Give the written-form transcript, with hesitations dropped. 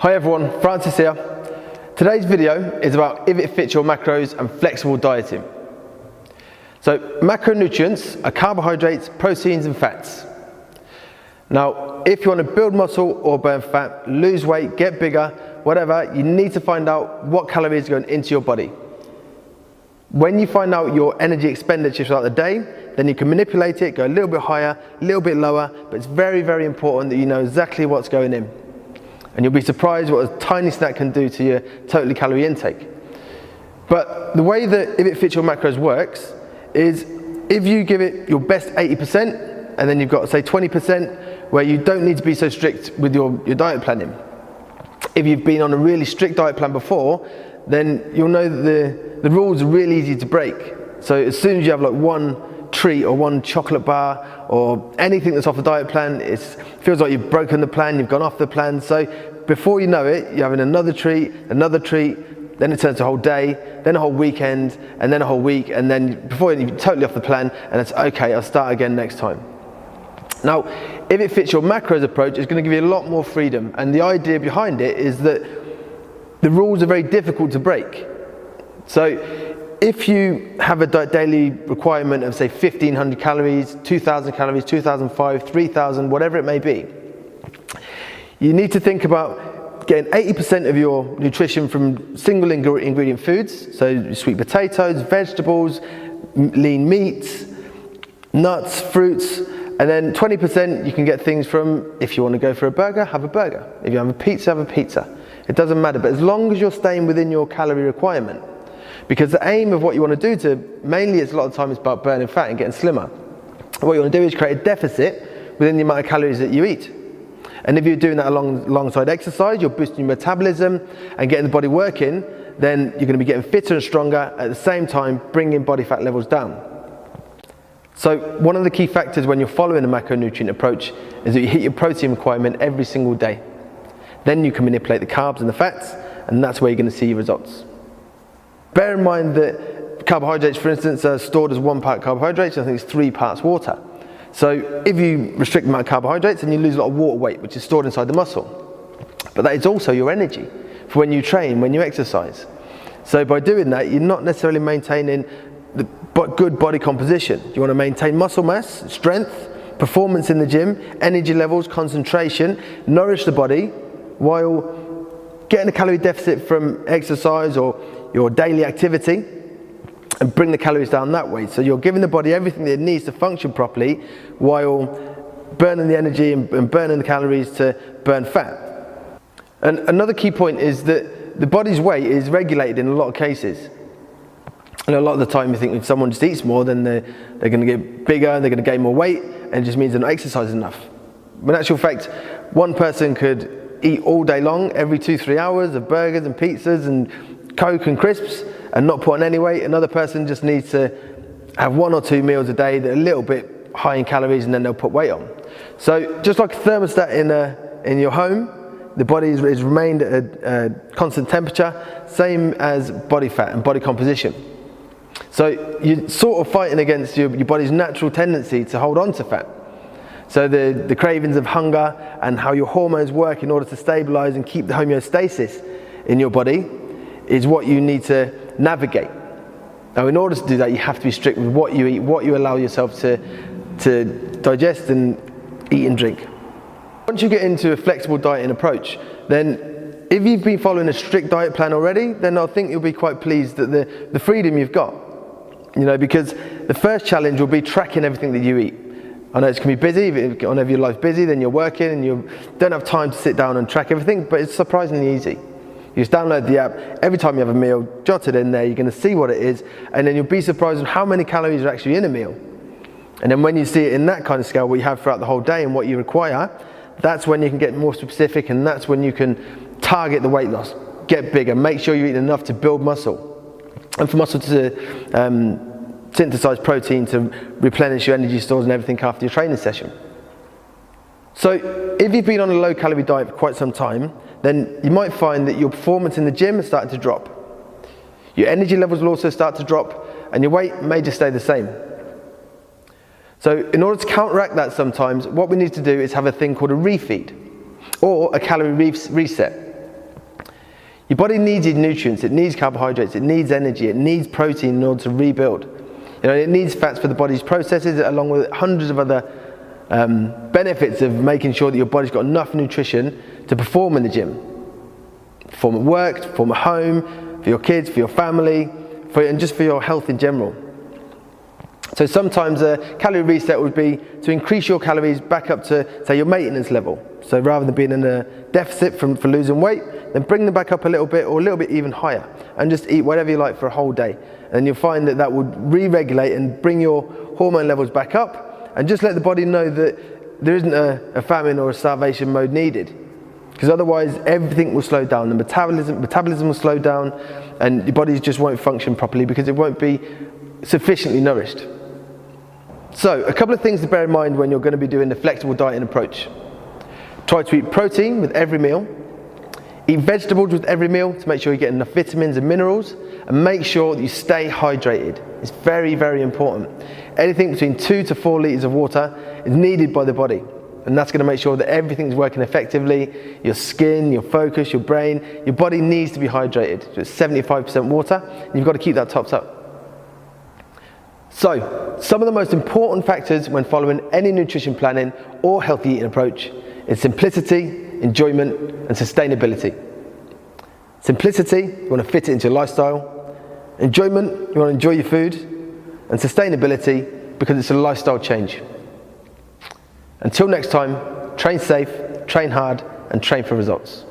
Hi everyone, Francis here. Today's video is about if it fits your macros and flexible dieting. So macronutrients are carbohydrates, proteins and fats. Now if you want to build muscle or burn fat, lose weight, get bigger, whatever, you need to find out what calories are going into your body. When you find out your energy expenditure throughout the day, then you can manipulate it, go a little bit higher, a little bit lower, but it's very, very important that you know exactly what's going in. And you'll be surprised what a tiny snack can do to your total calorie intake. But the way that if it fits your macros works is if you give it your best 80% and then you've got say 20% where you don't need to be so strict with your diet planning. If you've been on a really strict diet plan before, then you'll know that the rules are really easy to break. So as soon as you have like one treat or one chocolate bar or anything that's off the diet plan, it feels like you've broken the plan, you've gone off the plan. So before you know it, you're having another treat, then it turns to a whole day, then a whole weekend, and then a whole week, and then before you're totally off the plan, and it's okay, I'll start again next time. Now, if it fits your macros approach, it's going to give you a lot more freedom, and the idea behind it is that the rules are very difficult to break. So if you have a daily requirement of say 1500 calories, 2000 calories, 2005, 3000, whatever it may be, you need to think about getting 80% of your nutrition from single ingredient foods, so sweet potatoes, vegetables, lean meats, nuts, fruits, and then 20% you can get things from, if you want to go for a burger, have a burger. If you have a pizza, have a pizza. It doesn't matter, but as long as you're staying within your calorie requirement. Because the aim of what you want to do mainly it's a lot of time is about burning fat and getting slimmer. What you want to do is create a deficit within the amount of calories that you eat. And if you're doing that alongside exercise, you're boosting your metabolism and getting the body working, then you're going to be getting fitter and stronger at the same time bringing body fat levels down. So one of the key factors when you're following a macronutrient approach is that you hit your protein requirement every single day. Then you can manipulate the carbs and the fats, and that's where you're going to see your results. Bear in mind that carbohydrates, for instance, are stored as 1 part carbohydrates, and I think it's 3 parts water. So if you restrict the amount of carbohydrates, then you lose a lot of water weight, which is stored inside the muscle. But that is also your energy for when you train, when you exercise. So by doing that, you're not necessarily maintaining the good body composition. You want to maintain muscle mass, strength, performance in the gym, energy levels, concentration, nourish the body, while getting a calorie deficit from exercise or your daily activity and bring the calories down that way. So you're giving the body everything that it needs to function properly while burning the energy and burning the calories to burn fat. And another key point is that the body's weight is regulated in a lot of cases. And a lot of the time you think if someone just eats more, then they're going to get bigger, they're going to gain more weight, and it just means they're not exercising enough. But in actual fact, one person could eat all day long, every 2-3 hours of burgers and pizzas and Coke and crisps and not put on any weight. Another person just needs to have 1 or 2 meals a day that are a little bit high in calories and then they'll put weight on. So just like a thermostat in your home, the body is remained at a constant temperature, same as body fat and body composition. So you're sort of fighting against your body's natural tendency to hold on to fat. So the cravings of hunger and how your hormones work in order to stabilize and keep the homeostasis in your body is what you need to navigate. Now in order to do that, you have to be strict with what you eat, what you allow yourself to digest and eat and drink. Once you get into a flexible dieting approach, then if you've been following a strict diet plan already, then I think you'll be quite pleased at the freedom you've got. You know, because the first challenge will be tracking everything that you eat. I know it's going to be busy, whenever your life's busy, then you're working and you don't have time to sit down and track everything, but it's surprisingly easy. You just download the app, every time you have a meal, jot it in there, you're going to see what it is, and then you'll be surprised at how many calories are actually in a meal. And then when you see it in that kind of scale, what you have throughout the whole day and what you require, that's when you can get more specific, and that's when you can target the weight loss, get bigger, make sure you eat enough to build muscle. And for muscle to synthesize protein to replenish your energy stores and everything after your training session. So if you've been on a low calorie diet for quite some time, then you might find that your performance in the gym is starting to drop. Your energy levels will also start to drop and your weight may just stay the same. So in order to counteract that sometimes, what we need to do is have a thing called a refeed or a calorie reset. Your body needs its nutrients, it needs carbohydrates, it needs energy, it needs protein in order to rebuild. It needs fats for the body's processes, along with hundreds of other benefits of making sure that your body's got enough nutrition to perform in the gym. Perform at work, perform at home, for your kids, for your family, and just for your health in general. So sometimes a calorie reset would be to increase your calories back up to, say, your maintenance level. So rather than being in a deficit for losing weight, then bring them back up a little bit or a little bit even higher, and just eat whatever you like for a whole day. And you'll find that would re-regulate and bring your hormone levels back up, and just let the body know that there isn't a famine or a starvation mode needed. Because otherwise everything will slow down, the metabolism will slow down, and your body just won't function properly because it won't be sufficiently nourished. So, a couple of things to bear in mind when you're going to be doing the flexible dieting approach. Try to eat protein with every meal. Eat vegetables with every meal to make sure you get enough vitamins and minerals, and make sure that you stay hydrated. It's very, very important. Anything between 2 to 4 litres of water is needed by the body, and that's going to make sure that everything's working effectively. Your skin, your focus, your brain, your body needs to be hydrated. So it's 75% water, and you've got to keep that topped up. So, some of the most important factors when following any nutrition planning or healthy eating approach is simplicity, enjoyment, and sustainability. Simplicity, you want to fit it into your lifestyle. Enjoyment, you want to enjoy your food. And sustainability, because it's a lifestyle change. Until next time, train safe, train hard, and train for results.